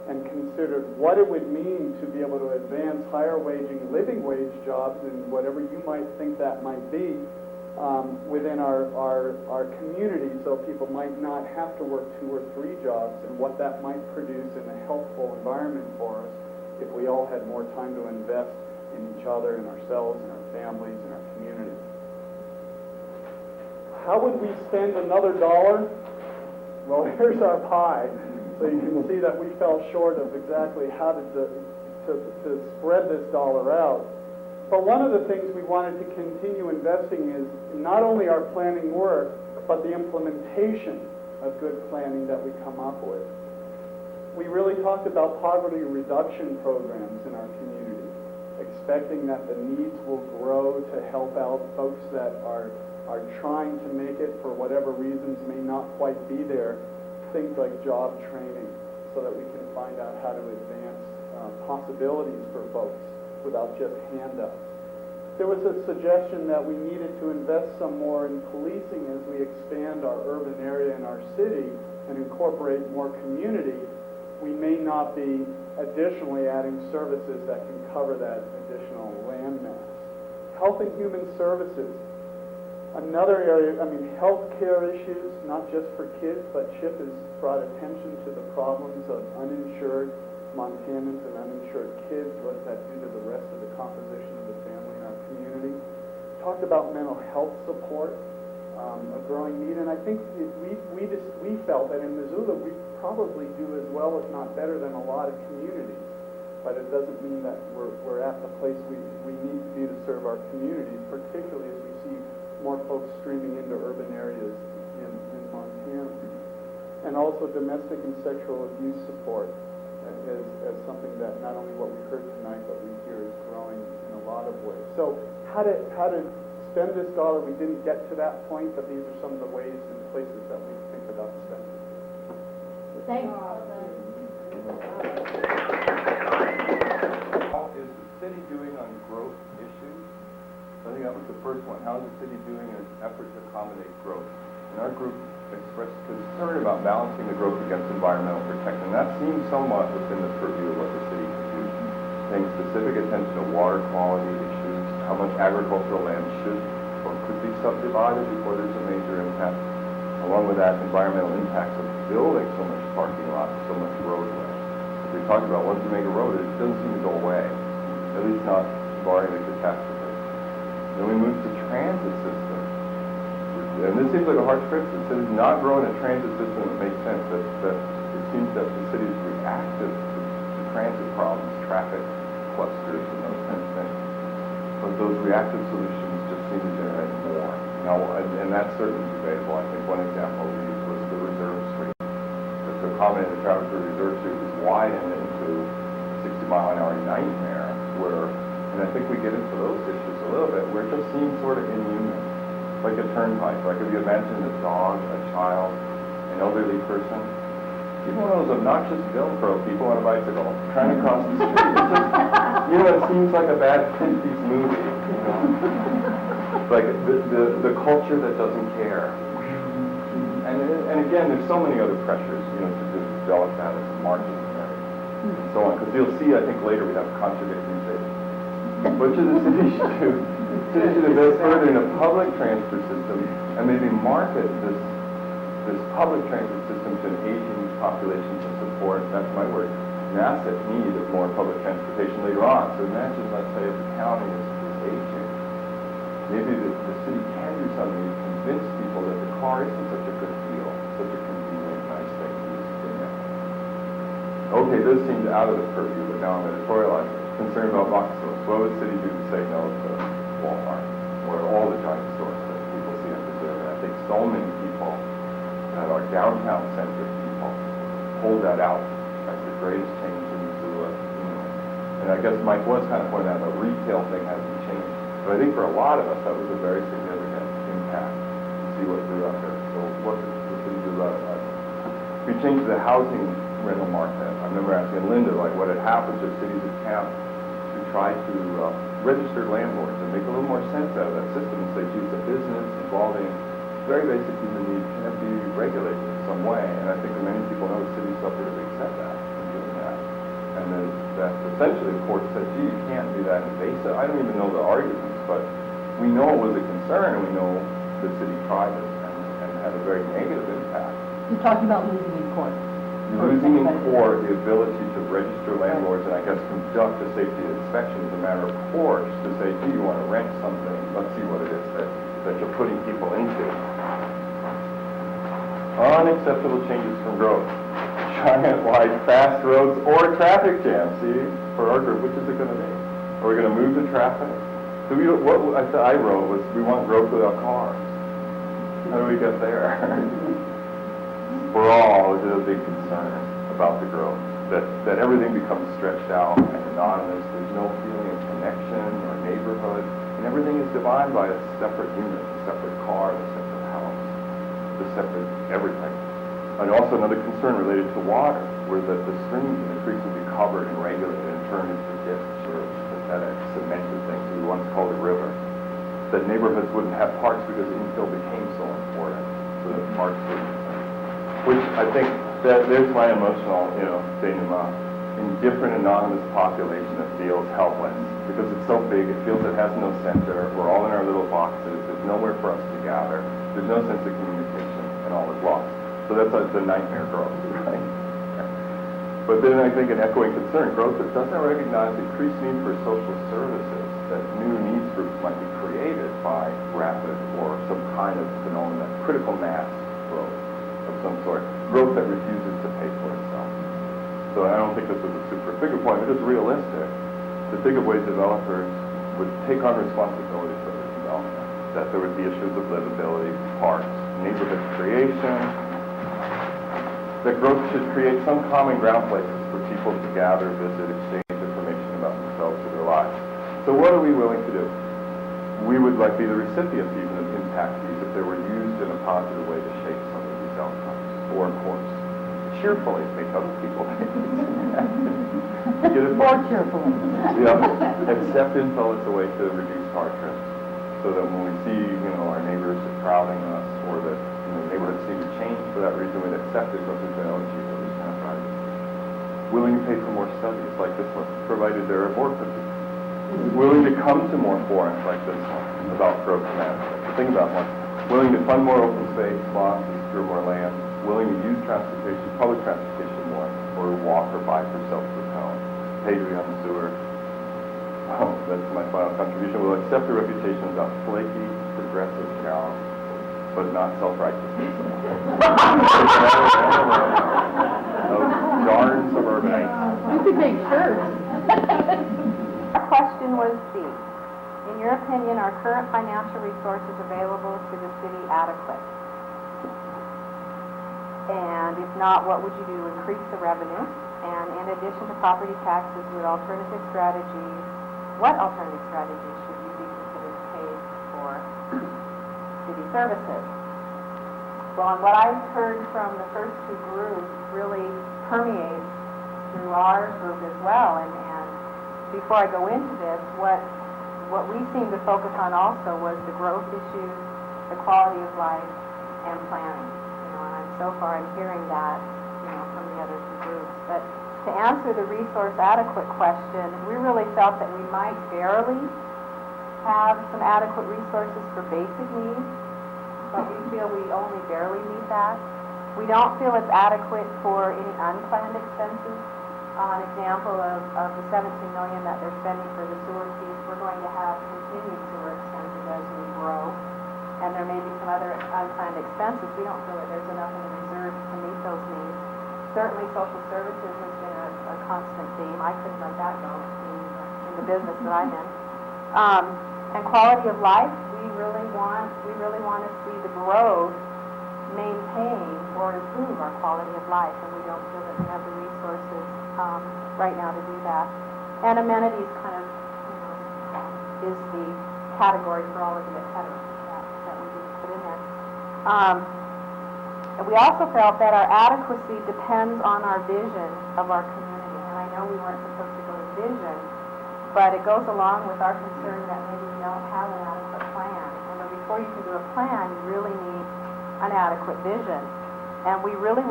and considered what it would mean to be able to advance higher waging living wage jobs and whatever you might think that might be, within our community, so people might not have to work 2 or 3 jobs, and what that might produce in a healthful environment for us if we all had more time to invest in each other, in ourselves, in our families, in our community. How would we spend another dollar? Well, here's our pie. So you can see that we fell short of exactly how to spread this dollar out. But one of the things we wanted to continue investing is not only our planning work, but the implementation of good planning that we come up with. We really talked about poverty reduction programs in our community, expecting that the needs will grow to help out folks that are trying to make it for whatever reasons may not quite be there. Things like job training, so that we can find out how to advance possibilities for folks without just handouts. There was a suggestion that we needed to invest some more in policing as we expand our urban area in our city and incorporate more community. We may not be additionally adding services that can cover that additional land mass. Health and human services. Another area, healthcare issues, not just for kids, but CHIP has brought attention to the problems of uninsured Montanans and uninsured kids. What does that do to the rest of the composition of the family in our community? Talked about mental health support, a growing need, and I think we felt that in Missoula we probably do as well, if not better, than a lot of communities. But it doesn't mean that we're at the place we need to be to serve our communities, particularly as we see more folks streaming into urban areas in Montana. And also domestic and sexual abuse support as something that not only what we heard tonight, but we hear is growing in a lot of ways. So how to spend this dollar, we didn't get to that point, but these are some of the ways and places that we think about spending. Thanks. How is the city doing on growth issues? I think that was the first one. How is the city doing in its effort to accommodate growth? And our group expressed concern about balancing the growth against environmental protection. That seems somewhat within the purview of what the city can do. Paying specific attention to water quality issues, how much agricultural land should or could be subdivided before there's a major impact. Along with that, environmental impacts of building so much parking lots, so much roadway. As we talked about, once you make a road, it doesn't seem to go away, at least not barring the catastrophe. Then we moved to transit system. And this seems like a harsh criticism. The city's not growing a transit system that makes sense. That it seems that the city is reactive to transit problems, traffic clusters, and those kinds of things. But those reactive solutions just seem to generate more. Now, and that's certainly debatable. I think one example we used was the Reserve Street. To accommodate the traffic to the Reserve Street was widened into a 60-mile-an-hour nightmare where, and I think we get into those issues a little bit, where it just seems sort of inhuman. Like a turnpike. Like if you imagine a dog, a child, an elderly person, even one of those obnoxious Velcro people on a bicycle trying to cross the street. It just, it seems like a bad 50s movie. Like the culture that doesn't care. And again, there's so many other pressures, to develop that as a market and so on. Because you'll see, I think later we have contradictory things. What should the city do? The city should invest further in a public transit system and maybe market this public transit system to an aging population to support, that's my word, an asset need of more public transportation later on. So imagine, let's say, if the county is aging, maybe the city can do something to convince people that the car isn't such a good deal, such a convenient, nice thing to use to get there. Okay, this seems out of the purview, but now I'm editorializing. Concerned about box stores. What would the city do to say no to Walmart or all the giant stores that people see in Missoula? I think so many people that are downtown-centric people hold that out as the greatest change in Missoula. And I guess Mike was kind of pointing out the retail thing hasn't changed. But I think for a lot of us, that was a very significant impact to see what grew up there. So what could the city do about it? We changed the housing rental market. I remember asking Linda, what had happened to cities attempt to try to register landlords and make a little more sense out of that system and say, geez, a business involving very basic human needs can be regulated in some way. And I think many people know the city suffered a big setback in doing that. And then that essentially the court said, gee, you can't do that invasive. I don't even know the arguments, but we know it was a concern, and we know the city tried it and had a very negative impact. You're talking about losing in court. Losing in court the ability to register landlords and I guess conduct a safety inspection as a matter of course to say, gee, you want to rent something, let's see what it is that you're putting people into. Unacceptable changes from growth. Giant wide fast roads or traffic jams. See, for our group, which is it going to be? Are we going to move the traffic? So what I wrote was we want growth without cars. How do we get there? We're all a big concern about the growth, that everything becomes stretched out and anonymous. There's no feeling of connection or neighborhood, and everything is divided by a separate unit, a separate car, a separate house, a separate everything. And also another concern related to water, where the streams and the creeks would be covered and regulated and turned into ditch or pathetic cemented things we once called a river. That neighborhoods wouldn't have parks because infill became so important, so that parks wouldn't. Which I think that there's my emotional, denouement. Indifferent anonymous population that feels helpless because it's so big. It feels it has no center. We're all in our little boxes. There's nowhere for us to gather. There's no sense of communication, and all is lost. So that's the nightmare growth, right? But then I think an echoing concern, growth that doesn't recognize the increased need for social services, that new needs groups might be created by rapid or some kind of phenomenon, critical mass growth of some sort, growth that refuses to pay for itself. So I don't think this is a super figure point, but it's realistic to think of ways developers would take on responsibility for their development, that there would be issues of livability, parks, neighborhood creation, that growth should create some common ground places for people to gather, visit, exchange information about themselves or their lives. So what are we willing to do? We would be the recipients even of impact fees if they were used in a positive way to shape some of these outcomes, or of course, cheerfully make other people get it More cheerfully. Yeah, accept info as a way to reduce hardship, so that when we see, our neighbors are crowding us, or that neighborhoods need to change for that reason, we'd accept it because we've been able to achieve at least half right. Willing to pay for more studies like this one, provided they're board participants. Willing to come to more forums like this one about growth management. Think about one. Willing to fund more open space, lots, to secure more land. Willing to use transportation, public transportation more, or walk or bike or self-propel. Pay to be on the sewer. Oh, that's my final contribution. We'll accept the reputation of a flaky, progressive cow, but not self-righteous. Darn suburbanites. You could make shirts. Our question was C. In your opinion, are current financial resources available to the city adequate? And if not, what would you do to increase the revenue? And in addition to property taxes, what alternative strategies should you be considered paid for city services? Well, and what I've heard from the first two groups really permeates through our group as well. And before I go into this, what we seem to focus on also was the growth issues, the quality of life, and planning. And so far I'm hearing that, from the other two groups. But to answer the resource adequate question, we really felt that we might barely have some adequate resources for basic needs, but we feel we only barely need that. We don't feel it's adequate for any unplanned expenses. An example of the $17 million that they're spending for the sewer piece, we're going to have continued sewer expenses as we grow, and there may be some other unplanned expenses. We don't feel that there's enough in the reserve to meet those needs. Certainly social services has been a constant theme. I couldn't let that go in the business that I'm in. And quality of life, we really want to see the growth maintain or improve our quality of life, and we don't feel that we have the resources right now to do that. And amenities kind of is the category for all of the et cetera that we need to put in there. And we also felt that our adequacy depends on our vision of our community. And I know we weren't supposed to go to vision, but it goes along with our concern that maybe we don't have an adequate plan. And before you can do a plan, you really need an adequate vision. And we really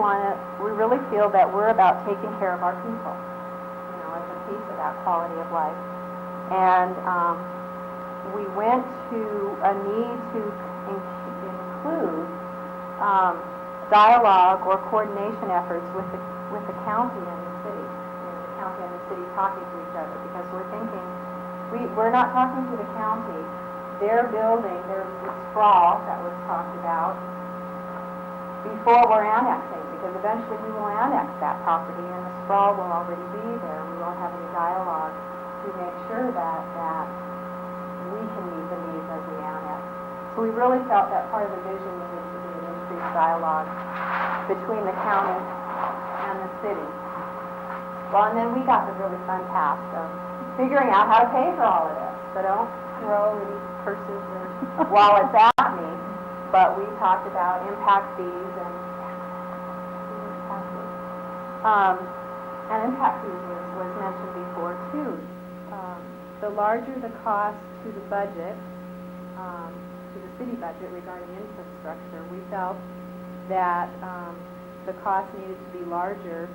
feel that we're about taking care of our people, as a piece of that quality of life. And we went to a need to include dialogue or coordination efforts with the county and the city, the county and the city talking to each other, because we're thinking, we're not talking to the county. Their building, there's the sprawl that was talked about before we're annexing, because eventually we will annex that property and the sprawl will already be there. We won't have any dialogue to make sure that we can meet the needs as we annex. So we really felt that part of the vision needed to be an increased dialogue between the county and the city. Well, and then we got the really fun task of figuring out how to pay for all of this. So don't throw any purses or wallets at me. But we talked about impact fees and impact fees was mentioned before too. The larger the cost to the budget, to the city budget regarding infrastructure, we felt that the cost needed to be larger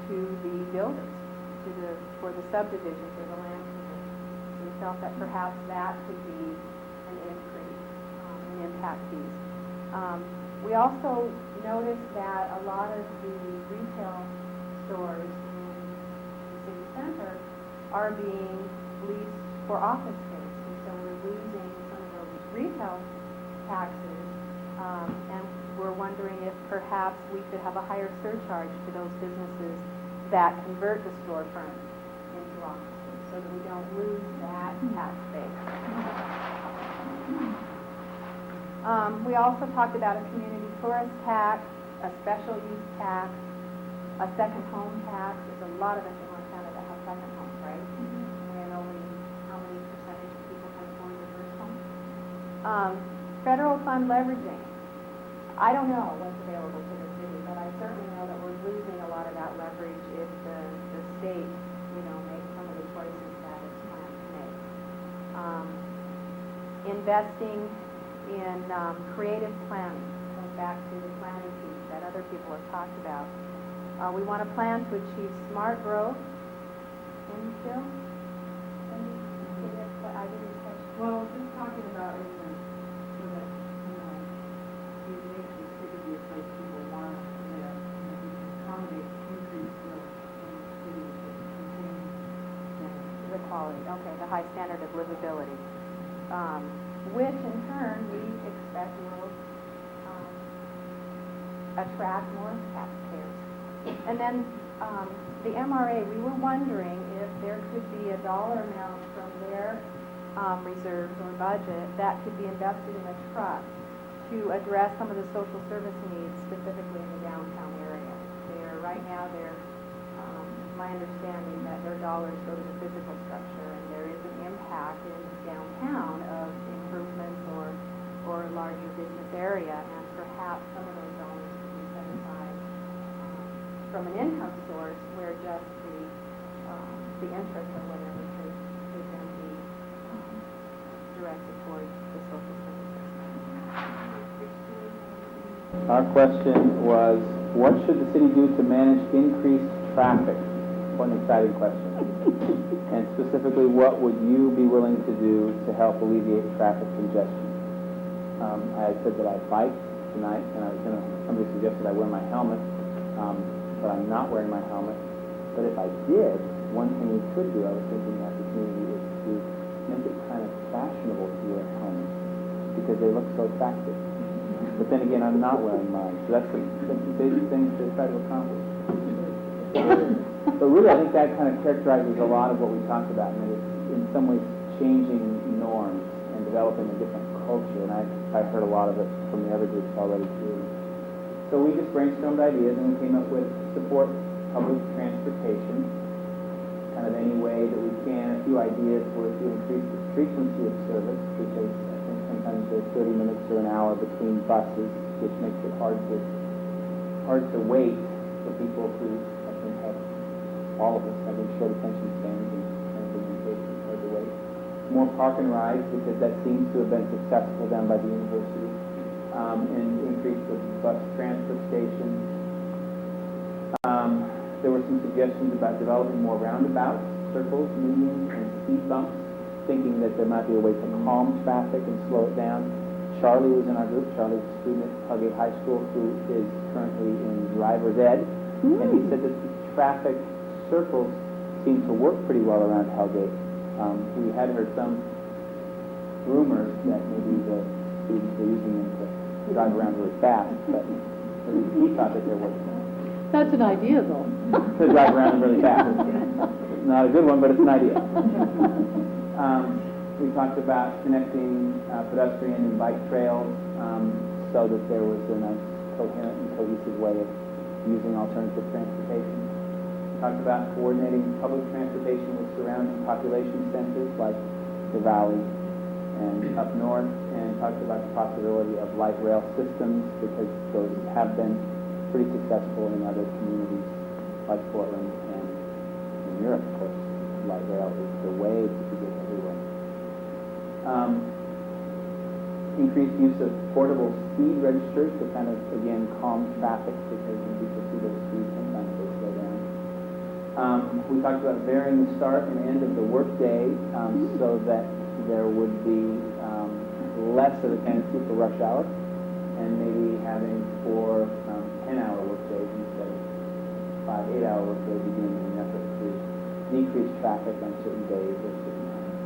to the builders, for the subdivisions or the land commission. We felt that perhaps that could be an increase in impact fees. We also noticed that a lot of the retail stores in the city center are being leased for office space, and so we're losing some of those retail taxes, and we're wondering if perhaps we could have a higher surcharge to those businesses that convert the storefront into offices, so that we don't lose that tax base. We also talked about a community tourist tax, a special use tax, a second home tax. There's a lot of us in Montana that have second homes, right? And only how many percentage of people can afford their first home? Federal fund leveraging. I don't know what's available to the city, but I certainly know that we're losing a lot of that leverage if the state, makes some of the choices that it's planned to make. Investing in creative planning, going back to the planning piece that other people have talked about. We want a plan to achieve smart growth. Phil? I didn't catch. Well, just talking about it, so that, you make the city be a place people want to live, and that we can accommodate increased growth in the city to continue The quality, okay, the high standard of livability, which in turn we expect will attract more taxpayers. And then the MRA, we were wondering if there could be a dollar amount from their reserves or budget that could be invested in a trust to address some of the social service needs, specifically in the downtown area. Right now, my understanding that their dollars go to the physical structure, and there is an impact in downtown of improvements or a larger business area, and perhaps some of those dollars could be set aside from an income source where just the interest or whatever could then be directed towards the social services. Our question was, what should the city do to manage increased traffic? What an exciting question. And specifically, what would you be willing to do to help alleviate traffic congestion? I said that I biked tonight, and somebody suggested I wear my helmet, but I'm not wearing my helmet. But if I did, one thing we could do, I was thinking as a community, is to make it kind of fashionable to wear helmets, because they look so attractive. But then again, I'm not wearing mine, so that's the big thing to try to accomplish. But really, I think that kind of characterizes a lot of what we talked about, and it's in some ways changing norms and developing a different culture, and I've heard a lot of it from the other groups already too. So we just brainstormed ideas, and we came up with support public transportation, kind of any way that we can. A few ideas were to increase the frequency of service, because I think sometimes there's 30 minutes or an hour between buses, which makes it hard to wait for people who I think have, all of us having short attention spans and being impatient, hard to wait. More park and rides, because that seems to have been successful done by the university, and increase the bus transfer stations. There were some suggestions about developing more roundabouts, circles, medians, and speed bumps thinking that there might be a way to calm traffic and slow it down. Charlie was in our group. Charlie's a student at Hellgate High School who is currently in driver's ed. And he said that the traffic circles seem to work pretty well around Hellgate. We had heard some rumors that maybe the students were using them to drive around really fast, but at least he thought that there was That's an idea, though. to drive around really fast. Not a good one, but it's an idea. We talked about connecting pedestrian and bike trails so that there was a nice coherent and cohesive way of using alternative transportation. We talked about coordinating public transportation with surrounding population centers like the Valley and up north, and talked about the possibility of light rail systems because those have been pretty successful in other communities like Portland and in Europe, of course. Light rail is the way to get everywhere. Increased use of portable speed registers to kind of, again, calm traffic because when people see those speeds, sometimes they slow down. We talked about varying the start and end of the workday so that there would be less of a tendency for rush hour, and maybe having 4 10-hour workdays instead of 5 8-hour workdays, again, in an effort to decrease traffic on certain days or certain times.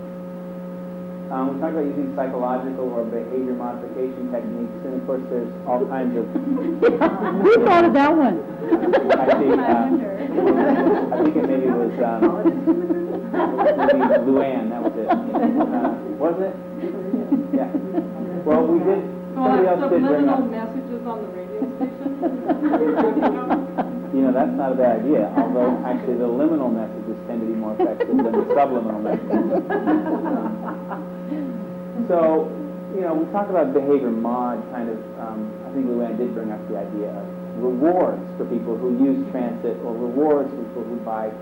We talked about using psychological or behavior modification techniques, and of course there's all kinds of... Who thought of that one? Actually, I think it maybe was maybe Luann, that was it. Wasn't it? Yeah. Well, we did, somebody else did bring up... Subliminal messages on the radio station? You know, that's not a bad idea, although actually the liminal messages tend to be more effective than the subliminal messages. So, you know, we talk about behavior mod kind of, I think Luann did bring up the idea of rewards for people who use transit or rewards for people who bike,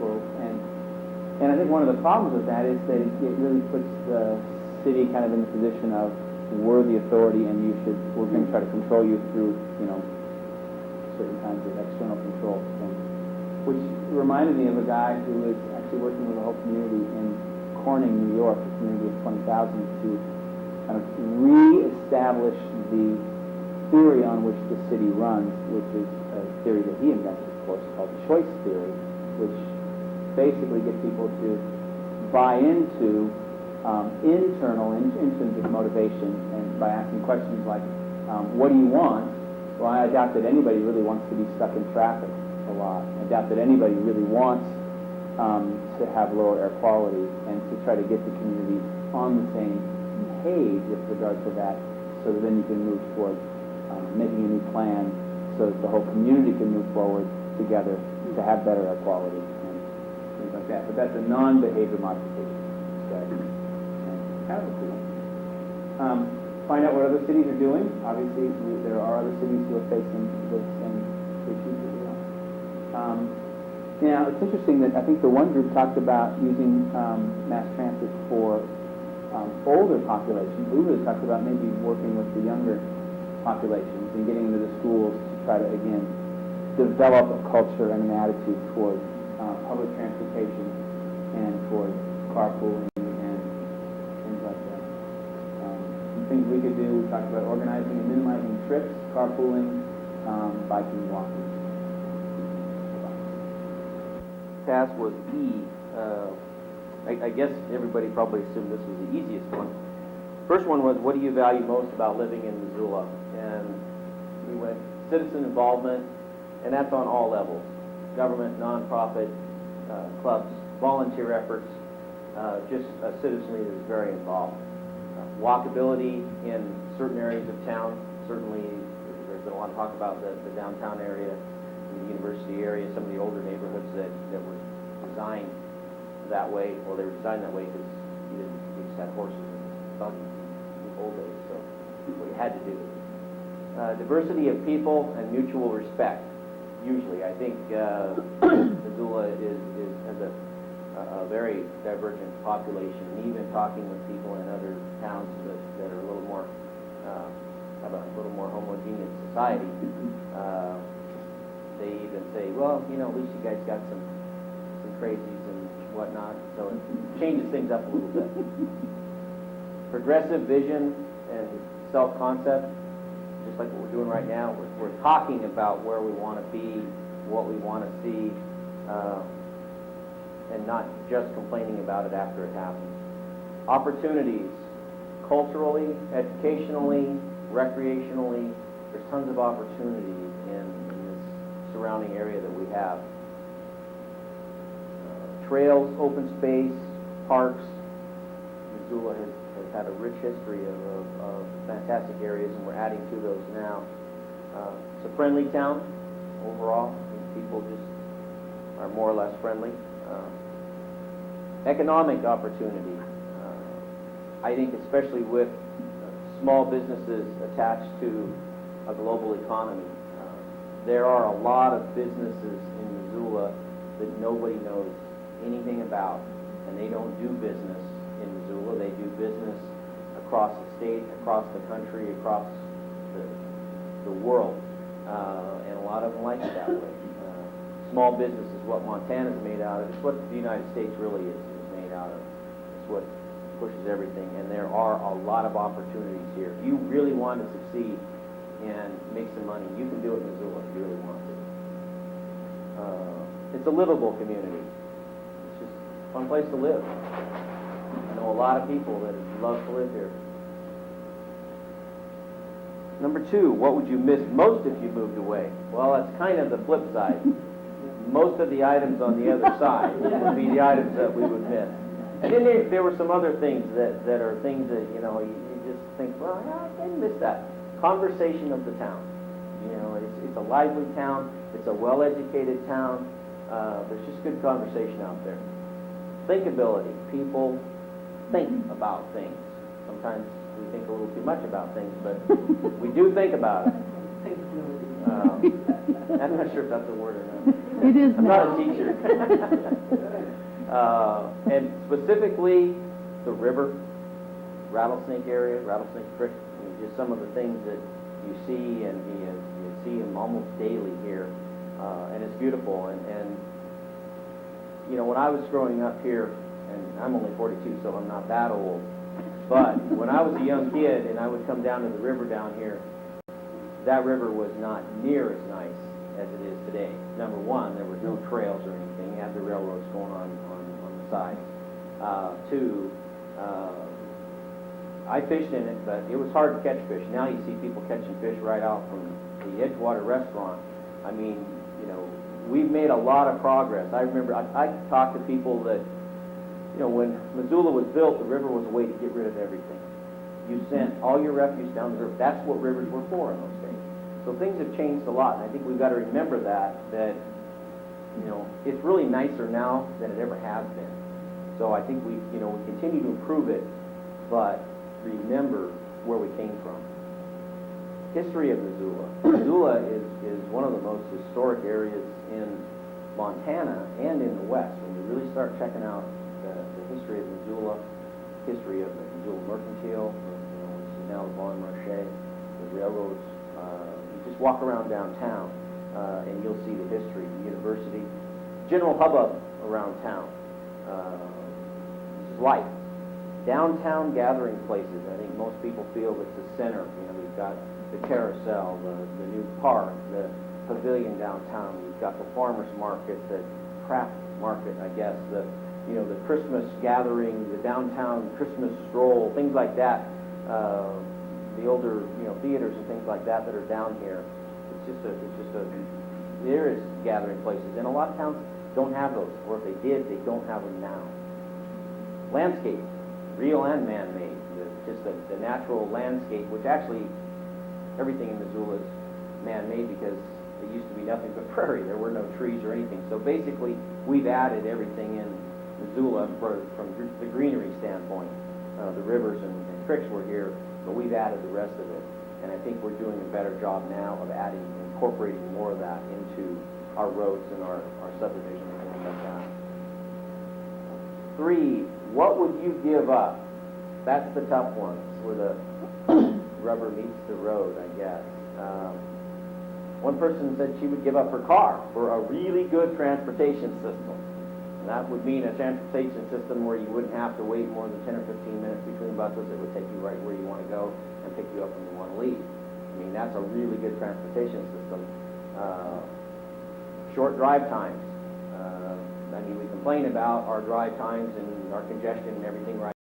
and I think one of the problems with that is that it really puts the city kind of in the position of we're the authority and we're going to try to control you through, you know, certain kinds of external control things, which reminded me of a guy who was actually working with a whole community in Corning, New York, a community of 20,000, to kind of re-establish the theory on which the city runs, which is a theory that he invented, of course, called choice theory, which basically gets people to buy into internal, intrinsic motivation, and by asking questions like, what do you want? Well, I doubt that anybody really wants to be stuck in traffic a lot. I doubt that anybody really wants to have lower air quality, and to try to get the community on the same page with regard to that, so that then you can move toward making a new plan so that the whole community can move forward together to have better air quality and things like that. But that's a non-behavior modification strategy. And kind of a cool one. Find out what other cities are doing. Obviously, there are other cities who are facing the same issues that we are. Now, it's interesting that I think the one group talked about using mass transit for older populations. We really talked about maybe working with the younger populations and getting into the schools to try to, again, develop a culture and an attitude toward public transportation and toward carpooling and things like that. Things we could do, we talked about organizing and minimizing trips, carpooling, biking, walking. Task was E. I guess everybody probably assumed this was the easiest one. First one was, what do you value most about living in Missoula? And we went citizen involvement, and that's on all levels. Government, nonprofit, clubs, volunteer efforts, just a citizenry that is very involved. Walkability in certain areas of town. Certainly, there's been a lot of talk about the downtown area, the university area, some of the older neighborhoods that were designed that way. Well, they were designed that way because you just had horses and buggies in the old days, so what you had to do. Diversity of people and mutual respect. Usually, I think Missoula has a very divergent population, and even talking with people in other towns that are a little more have a little more homogeneous society, they even say, well, you know, at least you guys got some crazies and whatnot, so it changes things up a little bit. Progressive vision and self-concept, just like what we're doing right now, we're talking about where we want to be, what we want to see, and not just complaining about it after it happens. Opportunities, culturally, educationally, recreationally, there's tons of opportunities in this surrounding area that we have. Trails, open space, parks. Missoula has had a rich history of fantastic areas, and we're adding to those now. It's a friendly town overall. I think people just are more or less friendly. Economic opportunity. I think especially with small businesses attached to a global economy, there are a lot of businesses in Missoula that nobody knows anything about, and they don't do business in Missoula. They do business across the state, across the country, across the world, and a lot of them like it that way. Small business is what Montana's made out of. It's what the United States really is made out of. It's what pushes everything, and there are a lot of opportunities here. If you really want to succeed and make some money, you can do it in Missoula if you really want to. It's a livable community. It's just a fun place to live. I know a lot of people that love to live here. Number 2, what would you miss most if you moved away? Well, that's kind of the flip side. Most of the items on the other side would be the items that we would miss. And then there were some other things that are things that, you know, you just think, well, yeah, I didn't miss that. Conversation of the town. You know, it's a lively town. It's a well-educated town. There's just good conversation out there. Thinkability. People think about things. Sometimes we think a little too much about things, but we do think about it. I'm not sure if that's a word or not. It is I'm now. not a teacher. And specifically, the river, Rattlesnake area, Rattlesnake Creek, I mean, just some of the things that you see, and you see them almost daily here, and it's beautiful. And you know, when I was growing up here, and I'm only 42, so I'm not that old, but when I was a young kid and I would come down to the river down here, that river was not near as nice as it is today. Number one, there were no trails or anything. You had the railroads going on the side. 2, I fished in it, but it was hard to catch fish. Now you see people catching fish right out from the Edgewater restaurant. I mean, you know, we've made a lot of progress. I remember I talked to people that, you know, when Missoula was built, the river was a way to get rid of everything. You sent all your refuse down the river. That's what rivers were for in those days. So things have changed a lot, and I think we've got to remember that, you know, it's really nicer now than it ever has been. So I think we continue to improve it, but remember where we came from. History of Missoula. Missoula is one of the most historic areas in Montana and in the West. When you really start checking out the history of Missoula, history of the Missoula Mercantile, which is now the Bon Marché, the railroads. You just walk around downtown and you'll see the history, the university, general hubbub around town. This is life. Downtown gathering places. I think most people feel it's the center. You know, we've got the carousel, the new park, the pavilion downtown. We've got the farmers market, the craft market, I guess, the Christmas gathering, the downtown Christmas stroll, things like that. The older, theaters and things like that are down here. There is gathering places, and a lot of towns don't have those, or if they did, they don't have them now. Landscape, real and man-made. Just the natural landscape, which actually everything in Missoula is man-made because it used to be nothing but prairie. There were no trees or anything. So basically, we've added everything in Missoula from the greenery standpoint. The rivers and creeks were here, but we've added the rest of it. And I think we're doing a better job now of incorporating more of that into our roads and our subdivisions and things like that. 3, what would you give up? That's the tough one, where the rubber meets the road, I guess. One person said she would give up her car for a really good transportation system. And that would mean a transportation system where you wouldn't have to wait more than 10 or 15 minutes between buses. It would take you right where you want to go and pick you up when you want to leave. I mean, that's a really good transportation system. Short drive times. I mean, we complain about our drive times and our congestion and everything right